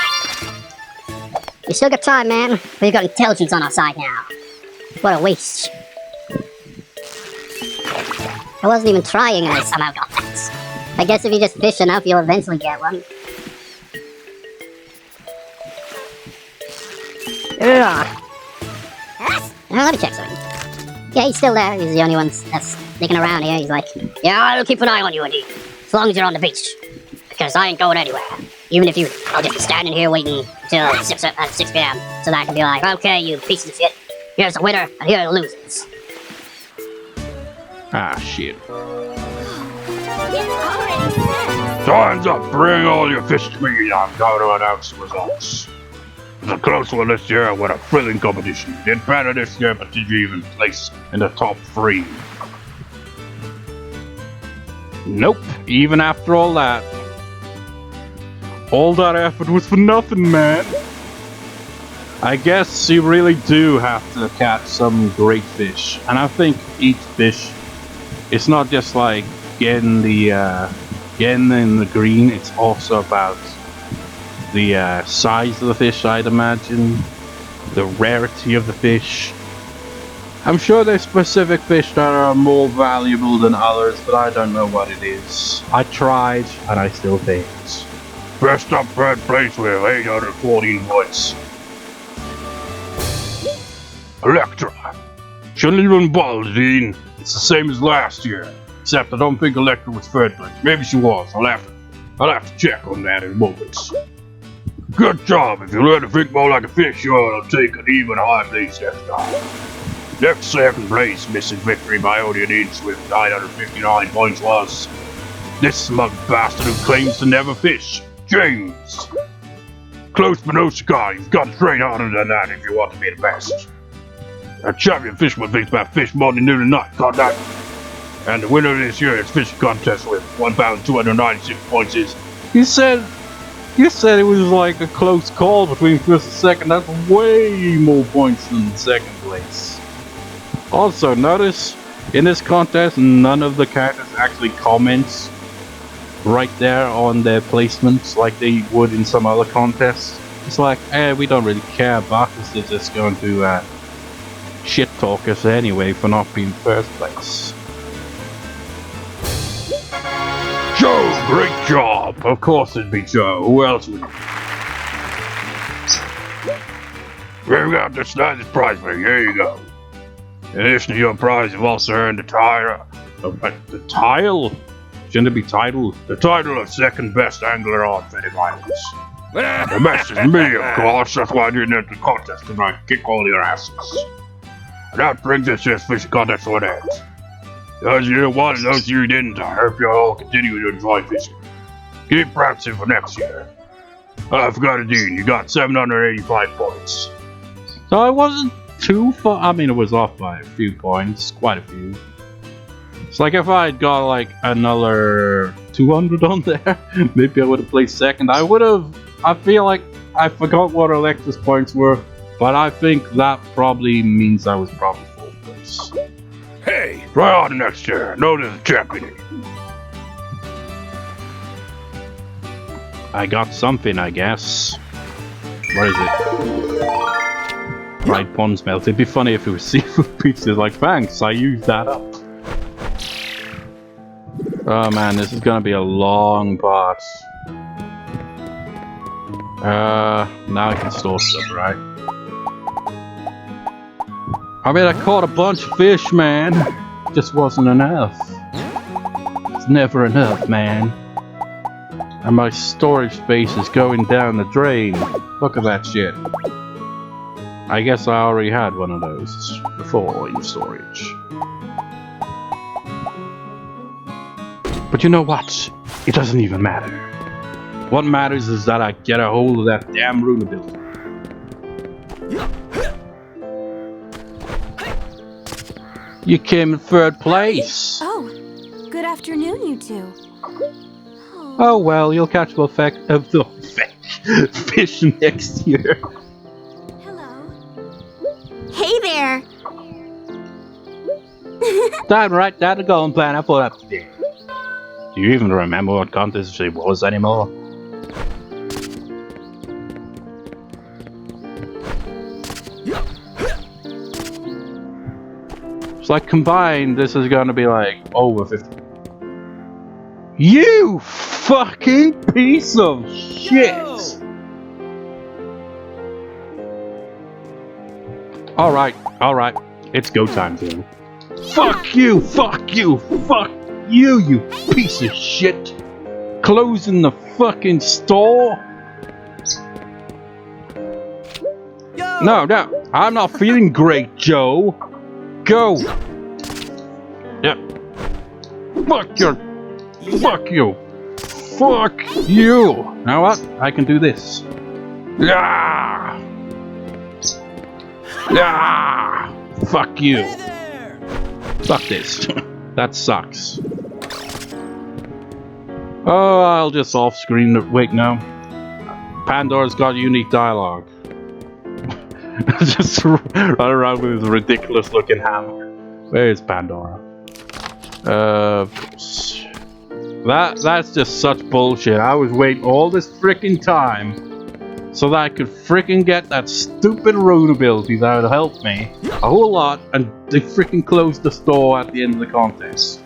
We still got time, man. We've got intelligence on our side now. What a waste. I wasn't even trying and I somehow got that. I guess if you just fish enough, you'll eventually get one. Now let me check something. Yeah, he's still there. He's the only one that's sticking around here. He's like, yeah, I'll keep an eye on you, Odette. As long as you're on the beach. Because I ain't going anywhere. Even if I'll just be standing here waiting till 6 p.m. So that I can be like, okay, you piece of shit. Here's the winner, and here are the losers. Ah, shit. Time's up. Bring all your fish to me. I'm going to announce the results. It's a close one this year with a thrilling competition. In Pandora this year, but did you even place in the top 3? Nope. Even after all that effort was for nothing, man. I guess you really do have to catch some great fish. And I think each fish, it's not just like getting in the green, it's also about the size of the fish, I'd imagine, the rarity of the fish. I'm sure there's specific fish that are more valuable than others, but I don't know what it is. I tried, and I still failed. First up, third place with 814 points. Electra. Shouldn't even bother, Dean. It's the same as last year. Except I don't think Electra was third place. Maybe she was. I'll have to check on that in moments. Good job. If you learn to think more like a fish, you'll take an even higher place next time. Next second place, missing victory by only an inch with 959 points was this smug bastard who claims to never fish, James. Close but no cigar. You've got to train harder than that if you want to be the best. A champion fisherman thinks about fish more than noon and night. Got that? And the winner of this year's fishing contest with 1,296 points is... You said it was like a close call between first and second. That's way more points than second place. Also, notice in this contest, none of the characters actually comments right there on their placements like they would in some other contests. It's like, we don't really care about this. They're just going to shit talk us anyway for not being first place. Joe, great job! Of course it'd be Joe. Who else would? We got this nice prize for you. Here you go. In addition to your prize, you've also earned the title. The title? Shouldn't it be titled? The title of second best angler on Fetty Islands. The best is me, of course. That's why I didn't enter the contest tonight. Kick all your asses. And that brings us to this fishing contest to an end. Those of you who won and those of you who didn't, I hope you all continue to enjoy fishing. Keep practicing for next year. I forgot to Dean, you got 785 points. So I wasn't too far. I mean, it was off by a few points, quite a few. It's like if I had got like another 200 on there, maybe I would have placed second. I would have. I feel like I forgot what Alexa's points were, but I think that probably means I was probably fourth place. Hey, try on next year. Know there's a champion. I got something, I guess. What is it? Fried pond melt. It'd be funny if it was seafood pizza. Like, thanks, I used that up. Oh man, this is gonna be a long part. Now I can store stuff, right? I mean, I caught a bunch of fish, man. Just wasn't enough. It's never enough, man. And my storage space is going down the drain. Look at that shit. I guess I already had one of those before in storage. But you know what? It doesn't even matter. What matters is that I get a hold of that damn Rune building. You came in third place. Oh, good afternoon, you two. Oh well, you'll catch the effect of the fish next year. Hey there! Damn right, that's the golden plan I put up there. Do you even remember what contest it was anymore? It's like combined, this is gonna be like over 50. You fucking piece of shit! Alright, it's go time, Phil. Fuck you, fuck you, fuck you, you piece of shit! Closing the fucking store? No, I'm not feeling great, Joe. Go! Yep. Fuck you! Fuck you! Now what? I can do this. Yeah! Ah! Fuck you! Fuck this. That sucks. Oh, I'll just off-screen. Wait, no. Pandora's got unique dialogue. Just run around with his ridiculous-looking hammer. Where is Pandora? That's just such bullshit. I was waiting all this freaking time so that I could freaking get that stupid Rune ability that would help me a whole lot, and they freaking closed the store at the end of the contest.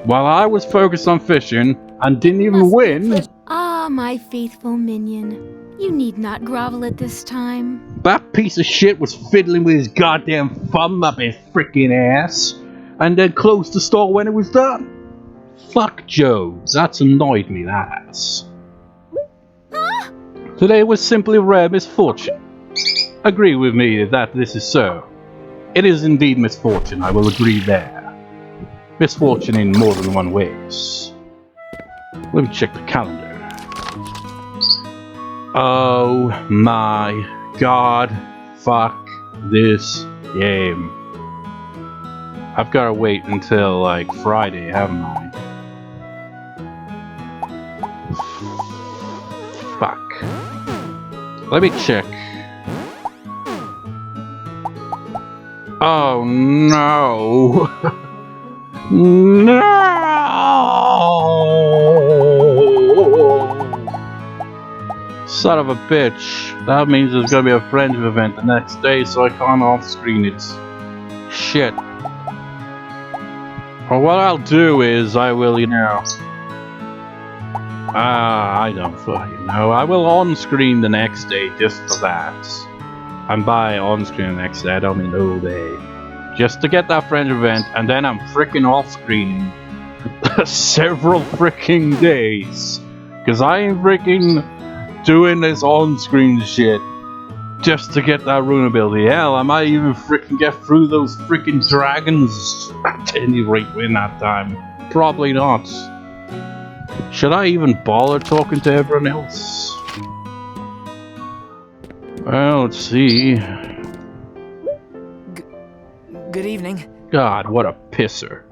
While I was focused on fishing and didn't even win. Ah, my faithful minion. You need not grovel at this time. That piece of shit was fiddling with his goddamn thumb up his freaking ass, and then closed the store when it was done. Fuck Joe. That's annoyed me, that has. Today was simply rare misfortune. Agree with me that this is so. It is indeed misfortune, I will agree there. Misfortune in more than one ways. Let me check the calendar. Oh my god. Fuck this game. I've gotta wait until like Friday, haven't I? Fuck. Let me check. Oh no. No. Son of a bitch. That means there's gonna be a friendship event the next day, so I can't off-screen it. shit. Well, what I'll do is I will, you know... I don't fucking know. I will on-screen the next day just for that. And by on-screen the next day, I don't mean the whole day. Just to get that friend event, and then I'm freaking off-screen several freaking days. Because I ain't freaking doing this on-screen shit just to get that rune ability. Hell, I might even freaking get through those freaking dragons at any rate in that time. Probably not. Should I even bother talking to everyone else? Well, let's see. Good evening. God, what a pisser.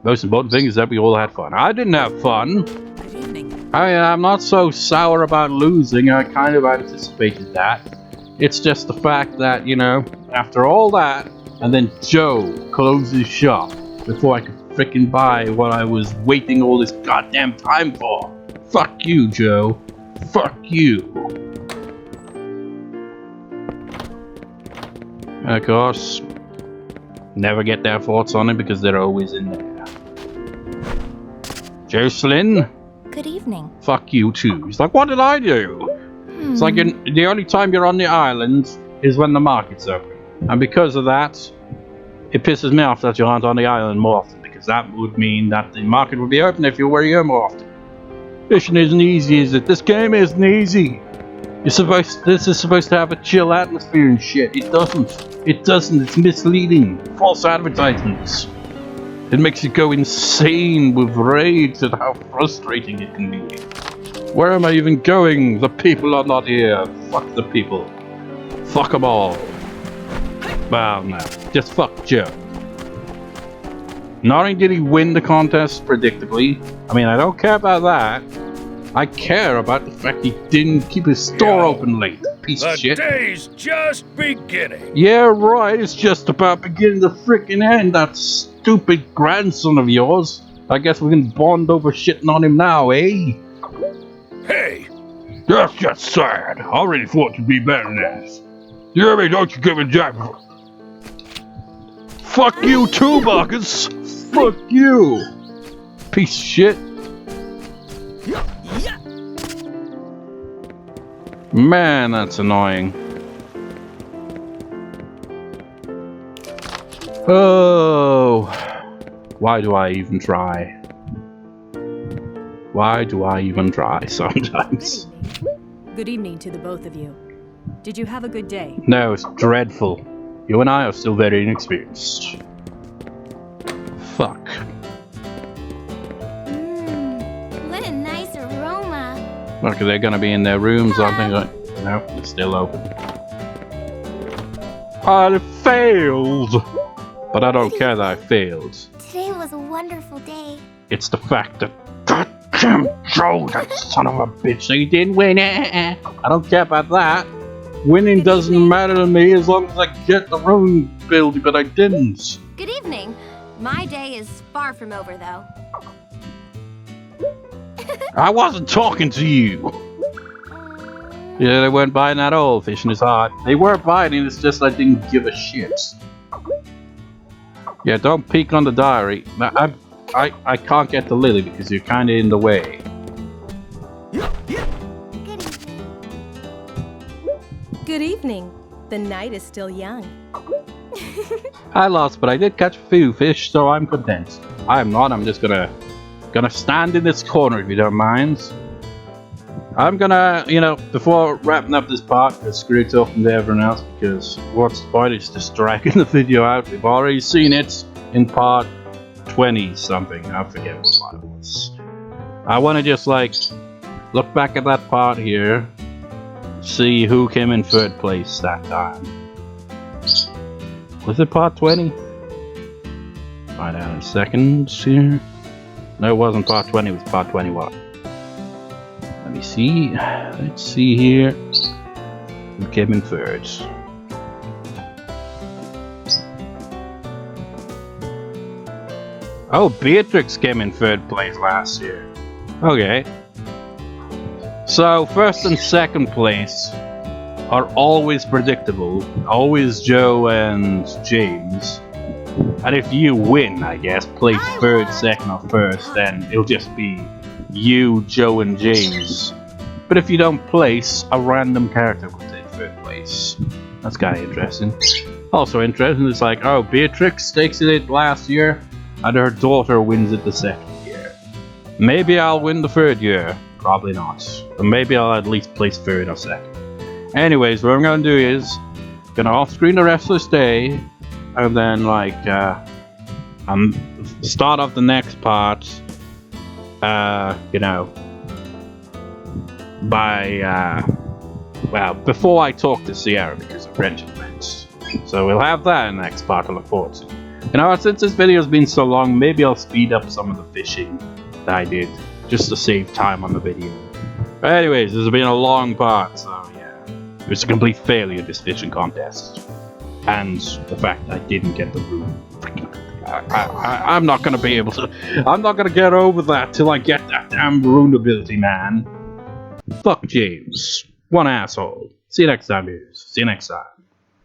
Most important thing is that we all had fun. I didn't have fun. Good evening. I'm not so sour about losing. I kind of anticipated that. It's just the fact that, you know, after all that, and then Joe closed his shop before I could frickin' buy what I was waiting all this goddamn time for. Fuck you, Joe. Fuck you. Of course, never get their thoughts on it because they're always in there. Jocelyn? Good evening. Fuck you too. He's like, what did I do? It's like the only time you're on the island is when the market's open. And because of that, it pisses me off that you aren't on the island more often. Because that would mean that the market would be open if you were here more often. Fishing isn't easy, is it? This game isn't easy. This is supposed to have a chill atmosphere and shit. It doesn't. It doesn't. It's misleading. False advertisements. It makes you go insane with rage at how frustrating it can be. Where am I even going? The people are not here. Fuck the people. Fuck them all. Well, no. Just fuck Joe. Not only did he win the contest predictably, I mean, I don't care about that. I care about the fact he didn't keep his store open late. Piece of shit. The day's just beginning. Yeah, right. It's just about beginning to frickin' end. That stupid grandson of yours. I guess we can bond over shitting on him now, eh? Hey! That's just sad. I already thought you'd be better than this. You hear me? Don't you give a jack. Fuck you too, Marcus. Fuck you. Piece of shit. Man, that's annoying. Oh. Why do I even try? Why do I even try sometimes? Good evening to the both of you. Did you have a good day? No, it's dreadful. You and I are still very inexperienced. Fuck. What a nice aroma. Look, are they gonna be in their rooms? I think no, it's still open. I failed! But I don't care that I failed. Today was a wonderful day. It's the fact that goddamn Joe, that son of a bitch, he didn't win. I don't care about that. Winning doesn't matter to me as long as I get the rune building, but I didn't. Good evening. My day is far from over, though. I wasn't talking to you. Yeah, they weren't buying at all. Fishing is hard. They were buying it, it's just I didn't give a shit. Yeah, don't peek on the diary. I can't get the lily because you're kind of in the way. Good evening. The night is still young. I lost, but I did catch a few fish, so I'm content. I'm not. I'm just gonna stand in this corner if you don't mind. I'm gonna, you know, before wrapping up this part, just screw talking to everyone else because what's the point? It's just dragging the video out. We've already seen it in part 20 something. I forget what part it was. I want to just like look back at that part here, see who came in third place that time. Was it part 20? Find out in a second here. No, it wasn't part 20, it was part 21. Let me see. Let's see here. Who came in third? Oh, Beatrix came in third place last year. Okay. So, first and second place are always predictable. Always Joe and James. And if you win, I guess, place third, second, or first, then it'll just be you, Joe, and James. But if you don't place, a random character will take third place. That's kind of interesting. Also interesting is like, oh, Beatrix takes it last year, and her daughter wins it the second year. Maybe I'll win the third year. Probably not. But maybe I'll at least place third or second. Anyways, what I'm gonna do is, gonna off-screen the rest of this day, and then like, start off the next part, you know, by, well, before I talk to Sierra because of Wrench events. So we'll have that in the next part to look forward to. You know, since this video's been so long, maybe I'll speed up some of the fishing that I did, just to save time on the video. But anyways, this has been a long part, so yeah. It was a complete failure, this fishing contest. And the fact that I didn't get the Rune. I'm not gonna be able to. I'm not gonna get over that till I get that damn Rune ability, man. Fuck James. One asshole. See you next time, dudes. See you next time.